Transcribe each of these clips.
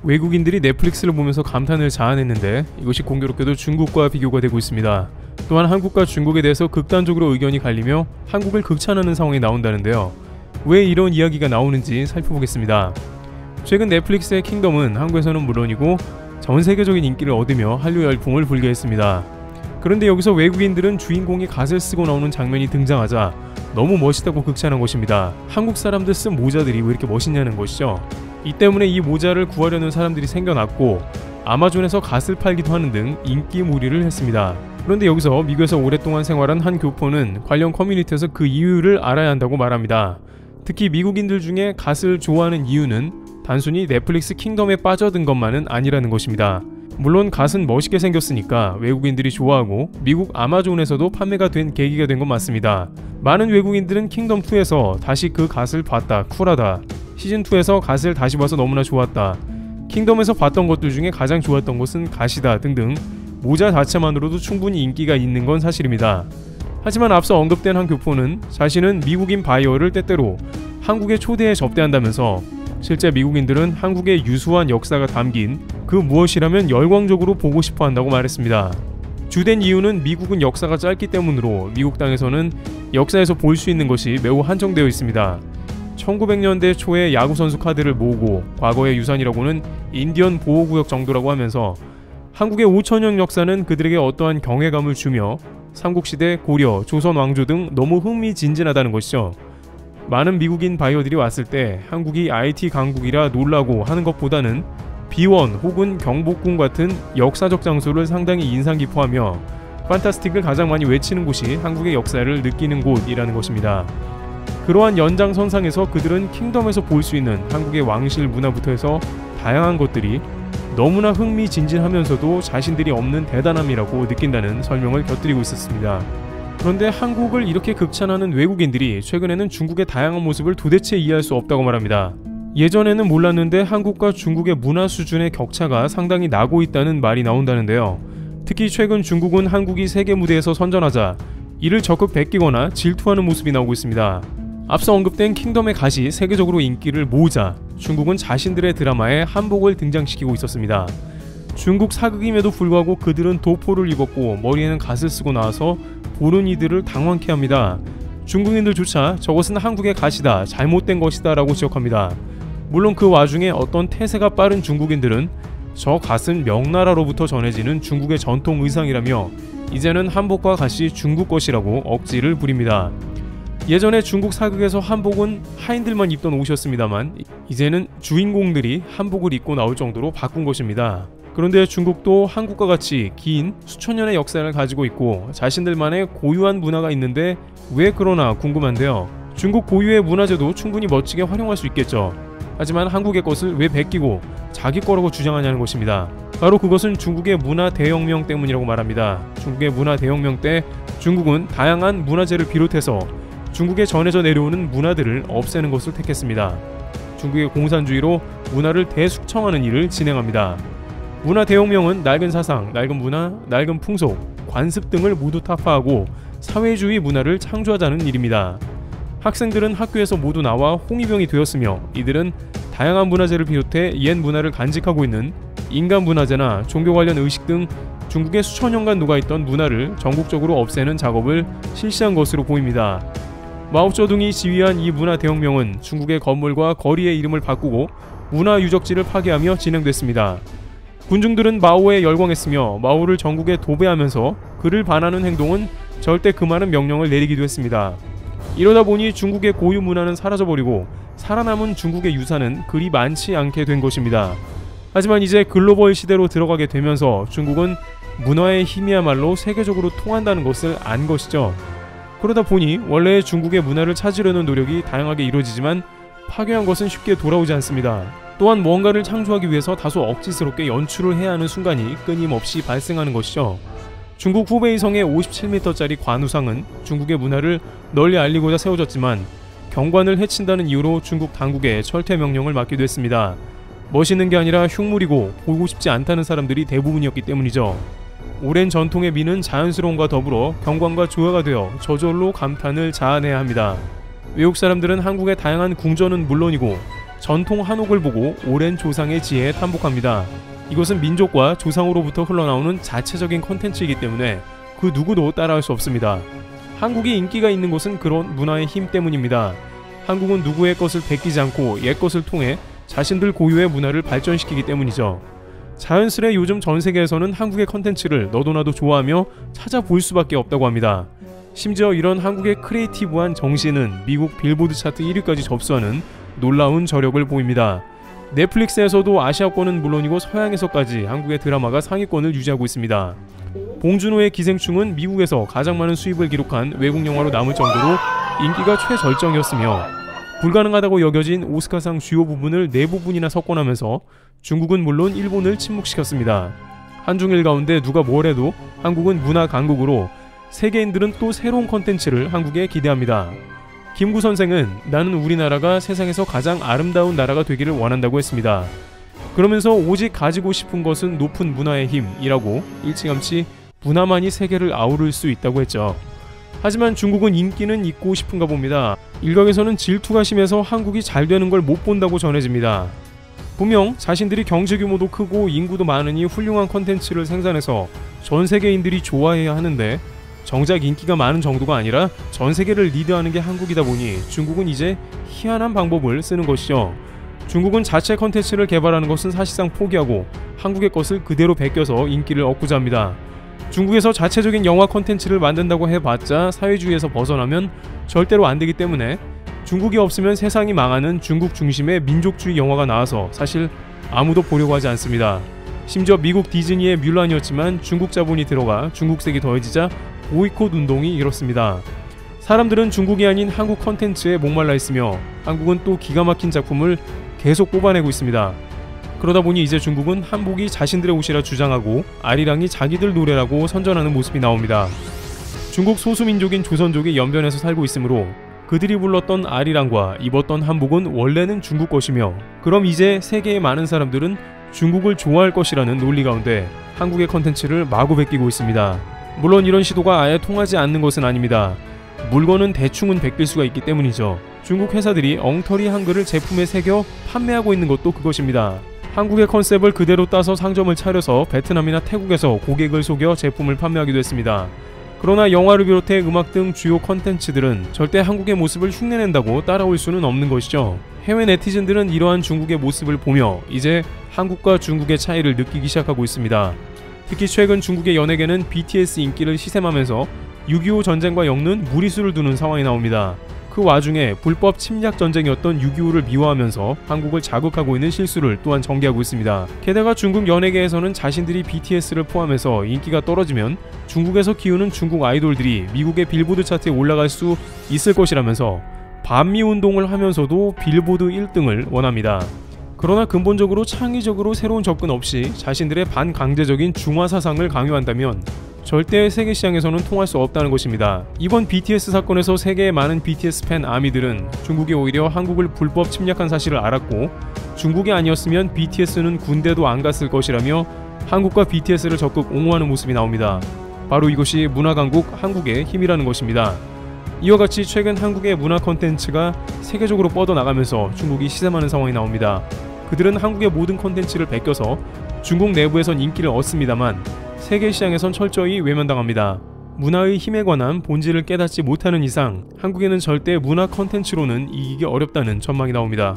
외국인들이 넷플릭스를 보면서 감탄을 자아냈는데 이것이 공교롭게도 중국과 비교가 되고 있습니다. 또한 한국과 중국에 대해서 극단적으로 의견이 갈리며 한국을 극찬하는 상황이 나온다는데요. 왜 이런 이야기가 나오는지 살펴보겠습니다. 최근 넷플릭스의 킹덤은 한국에서는 물론이고 전 세계적인 인기를 얻으며 한류 열풍을 불게 했습니다. 그런데 여기서 외국인들은 주인공이 갓을 쓰고 나오는 장면이 등장하자 너무 멋있다고 극찬한 것입니다. 한국 사람들 쓴 모자들이 왜 이렇게 멋있냐는 것이죠. 이 때문에 이 모자를 구하려는 사람들이 생겨났고 아마존에서 갓을 팔기도 하는 등 인기몰이를 했습니다. 그런데 여기서 미국에서 오랫동안 생활한 한 교포는 관련 커뮤니티에서 그 이유를 알아야 한다고 말합니다. 특히 미국인들 중에 갓을 좋아하는 이유는 단순히 넷플릭스 킹덤에 빠져든 것만은 아니라는 것입니다. 물론 갓은 멋있게 생겼으니까 외국인들이 좋아하고 미국 아마존에서도 판매가 된 계기가 된 건 맞습니다. 많은 외국인들은 킹덤2에서 다시 그 갓을 봤다, 쿨하다, 시즌2에서 갓을 다시 봐서 너무나 좋았다, 킹덤에서 봤던 것들 중에 가장 좋았던 것은 갓이다 등등 모자 자체만으로도 충분히 인기가 있는 건 사실입니다. 하지만 앞서 언급된 한 교포는 자신은 미국인 바이어를 때때로 한국에 초대해 접대한다면서 실제 미국인들은 한국의 유수한 역사가 담긴 그 무엇이라면 열광적으로 보고 싶어 한다고 말했습니다. 주된 이유는 미국은 역사가 짧기 때문으로 미국 땅에서는 역사에서 볼 수 있는 것이 매우 한정되어 있습니다. 1900년대 초에 야구선수 카드를 모으고 과거의 유산이라고는 인디언 보호구역 정도라고 하면서 한국의 5000년 역사는 그들에게 어떠한 경외감을 주며 삼국시대, 고려, 조선 왕조 등 너무 흥미진진하다는 것이죠. 많은 미국인 바이어들이 왔을 때 한국이 IT 강국이라 놀라고 하는 것보다는 비원 혹은 경복궁 같은 역사적 장소를 상당히 인상 깊어하며 판타스틱을 가장 많이 외치는 곳이 한국의 역사를 느끼는 곳이라는 것입니다. 그러한 연장선상에서 그들은 킹덤에서 볼 수 있는 한국의 왕실 문화부터 해서 다양한 것들이 너무나 흥미진진하면서도 자신들이 없는 대단함이라고 느낀다는 설명을 곁들이고 있었습니다. 그런데 한국을 이렇게 극찬하는 외국인들이 최근에는 중국의 다양한 모습을 도대체 이해할 수 없다고 말합니다. 예전에는 몰랐는데 한국과 중국의 문화 수준의 격차가 상당히 나고 있다는 말이 나온다는데요. 특히 최근 중국은 한국이 세계 무대에서 선전하자 이를 적극 베끼거나 질투하는 모습이 나오고 있습니다. 앞서 언급된 킹덤의 갓이 세계적으로 인기를 모으자 중국은 자신들의 드라마에 한복을 등장시키고 있었습니다. 중국 사극임에도 불구하고 그들은 도포를 입었고 머리에는 갓을 쓰고 나와서 보는 이들을 당황케 합니다. 중국인들조차 저것은 한국의 갓이다, 잘못된 것이다 라고 지적합니다. 물론 그 와중에 어떤 태세가 빠른 중국인들은 저 갓은 명나라로부터 전해지는 중국의 전통 의상이라며 이제는 한복과 갓이 중국 것이라고 억지를 부립니다. 예전에 중국 사극에서 한복은 하인들만 입던 옷이었습니다만 이제는 주인공들이 한복을 입고 나올 정도로 바꾼 것입니다. 그런데 중국도 한국과 같이 긴 수천 년의 역사를 가지고 있고 자신들만의 고유한 문화가 있는데 왜 그러나 궁금한데요. 중국 고유의 문화재도 충분히 멋지게 활용할 수 있겠죠. 하지만 한국의 것을 왜 베끼고 자기 거라고 주장하냐는 것입니다. 바로 그것은 중국의 문화 대혁명 때문이라고 말합니다. 중국의 문화 대혁명 때 중국은 다양한 문화재를 비롯해서 중국에 전해져 내려오는 문화들을 없애는 것을 택했습니다. 중국의 공산주의로 문화를 대숙청하는 일을 진행합니다. 문화 대혁명은 낡은 사상, 낡은 문화, 낡은 풍속, 관습 등을 모두 타파하고 사회주의 문화를 창조하자는 일입니다. 학생들은 학교에서 모두 나와 홍위병이 되었으며 이들은 다양한 문화재를 비롯해 옛 문화를 간직하고 있는 인간 문화재나 종교 관련 의식 등 중국에 수천 년간 녹아있던 문화를 전국적으로 없애는 작업을 실시한 것으로 보입니다. 마오쩌둥이 지휘한 이 문화 대혁명은 중국의 건물과 거리의 이름을 바꾸고 문화 유적지를 파괴하며 진행됐습니다. 군중들은 마오에 열광했으며 마오를 전국에 도배하면서 그를 반하는 행동은 절대 금하는 명령을 내리기도 했습니다. 이러다 보니 중국의 고유 문화는 사라져버리고 살아남은 중국의 유산은 그리 많지 않게 된 것입니다. 하지만 이제 글로벌 시대로 들어가게 되면서 중국은 문화의 힘이야말로 세계적으로 통한다는 것을 안 것이죠. 그러다 보니 원래 중국의 문화를 찾으려는 노력이 다양하게 이루어지지만 파괴한 것은 쉽게 돌아오지 않습니다. 또한 무언가를 창조하기 위해서 다소 억지스럽게 연출을 해야 하는 순간이 끊임없이 발생하는 것이죠. 중국 후베이 성의 57m짜리 관우상은 중국의 문화를 널리 알리고자 세워졌지만 경관을 해친다는 이유로 중국 당국에 철퇴 명령을 받기도 했습니다. 멋있는 게 아니라 흉물이고 보고 싶지 않다는 사람들이 대부분이었기 때문이죠. 오랜 전통의 미는 자연스러움과 더불어 경관과 조화가 되어 저절로 감탄을 자아내야 합니다. 외국 사람들은 한국의 다양한 궁전은 물론이고 전통 한옥을 보고 오랜 조상의 지혜에 탐복합니다. 이것은 민족과 조상으로부터 흘러나오는 자체적인 컨텐츠이기 때문에 그 누구도 따라할 수 없습니다. 한국이 인기가 있는 것은 그런 문화의 힘 때문입니다. 한국은 누구의 것을 베끼지 않고 옛 것을 통해 자신들 고유의 문화를 발전시키기 때문이죠. 자연스레 요즘 전 세계에서는 한국의 컨텐츠를 너도나도 좋아하며 찾아볼 수밖에 없다고 합니다. 심지어 이런 한국의 크리에이티브한 정신은 미국 빌보드 차트 1위까지 접수하는 놀라운 저력을 보입니다. 넷플릭스에서도 아시아권은 물론이고 서양에서까지 한국의 드라마가 상위권을 유지하고 있습니다. 봉준호의 기생충은 미국에서 가장 많은 수입을 기록한 외국 영화로 남을 정도로 인기가 최절정이었으며 불가능하다고 여겨진 오스카상 주요 부분을 4부분이나 석권하면서 중국은 물론 일본을 침묵시켰습니다. 한중일 가운데 누가 뭐래도 한국은 문화 강국으로 세계인들은 또 새로운 컨텐츠를 한국에 기대합니다. 김구 선생은 나는 우리나라가 세상에서 가장 아름다운 나라가 되기를 원한다고 했습니다. 그러면서 오직 가지고 싶은 것은 높은 문화의 힘이라고 일찌감치 문화만이 세계를 아우를 수 있다고 했죠. 하지만 중국은 인기는 있고 싶은가 봅니다. 일각에서는 질투가 심해서 한국이 잘 되는 걸 못 본다고 전해집니다. 분명 자신들이 경제 규모도 크고 인구도 많으니 훌륭한 컨텐츠를 생산해서 전 세계인들이 좋아해야 하는데 정작 인기가 많은 정도가 아니라 전 세계를 리드하는 게 한국이다 보니 중국은 이제 희한한 방법을 쓰는 것이죠. 중국은 자체 컨텐츠를 개발하는 것은 사실상 포기하고 한국의 것을 그대로 베껴서 인기를 얻고자 합니다. 중국에서 자체적인 영화 컨텐츠를 만든다고 해봤자 사회주의에서 벗어나면 절대로 안되기 때문에 중국이 없으면 세상이 망하는 중국 중심의 민족주의 영화가 나와서 사실 아무도 보려고 하지 않습니다. 심지어 미국 디즈니의 뮬란이었지만 중국 자본이 들어가 중국색이 더해지자 보이콧 운동이 일었습니다. 사람들은 중국이 아닌 한국 컨텐츠에 목말라 있으며 한국은 또 기가 막힌 작품을 계속 뽑아내고 있습니다. 그러다 보니 이제 중국은 한복이 자신들의 옷이라 주장하고 아리랑이 자기들 노래라고 선전하는 모습이 나옵니다. 중국 소수민족인 조선족이 연변에서 살고 있으므로 그들이 불렀던 아리랑과 입었던 한복은 원래는 중국 것이며 그럼 이제 세계의 많은 사람들은 중국을 좋아할 것이라는 논리 가운데 한국의 컨텐츠를 마구 베끼고 있습니다. 물론 이런 시도가 아예 통하지 않는 것은 아닙니다. 물건은 대충은 베낄 수가 있기 때문이죠. 중국 회사들이 엉터리 한글을 제품에 새겨 판매하고 있는 것도 그것입니다. 한국의 컨셉을 그대로 따서 상점을 차려서 베트남이나 태국에서 고객을 속여 제품을 판매하기도 했습니다. 그러나 영화를 비롯해 음악 등 주요 컨텐츠들은 절대 한국의 모습을 흉내낸다고 따라올 수는 없는 것이죠. 해외 네티즌들은 이러한 중국의 모습을 보며 이제 한국과 중국의 차이를 느끼기 시작하고 있습니다. 특히 최근 중국의 연예계는 BTS 인기를 시샘하면서 6.25 전쟁과 엮는 무리수를 두는 상황이 나옵니다. 그 와중에 불법 침략 전쟁이었던 6.25를 미화하면서 한국을 자극하고 있는 실수를 또한 전개하고 있습니다. 게다가 중국 연예계에서는 자신들이 BTS를 포함해서 인기가 떨어지면 중국에서 키우는 중국 아이돌들이 미국의 빌보드 차트에 올라갈 수 있을 것이라면서 반미 운동을 하면서도 빌보드 1등을 원합니다. 그러나 근본적으로 창의적으로 새로운 접근 없이 자신들의 반강제적인 중화 사상을 강요한다면 절대 세계 시장에서는 통할 수 없다는 것입니다. 이번 BTS 사건에서 세계의 많은 BTS 팬 아미들은 중국이 오히려 한국을 불법 침략한 사실을 알았고 중국이 아니었으면 BTS는 군대도 안 갔을 것이라며 한국과 BTS를 적극 옹호하는 모습이 나옵니다. 바로 이것이 문화강국 한국의 힘이라는 것입니다. 이와 같이 최근 한국의 문화 콘텐츠가 세계적으로 뻗어나가면서 중국이 시샘하는 상황이 나옵니다. 그들은 한국의 모든 콘텐츠를 베껴서 중국 내부에선 인기를 얻습니다만 세계 시장에선 철저히 외면당합니다. 문화의 힘에 관한 본질을 깨닫지 못하는 이상 한국에는 절대 문화 콘텐츠로는 이기기 어렵다는 전망이 나옵니다.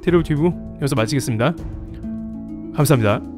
테러튜브 여기서 마치겠습니다. 감사합니다.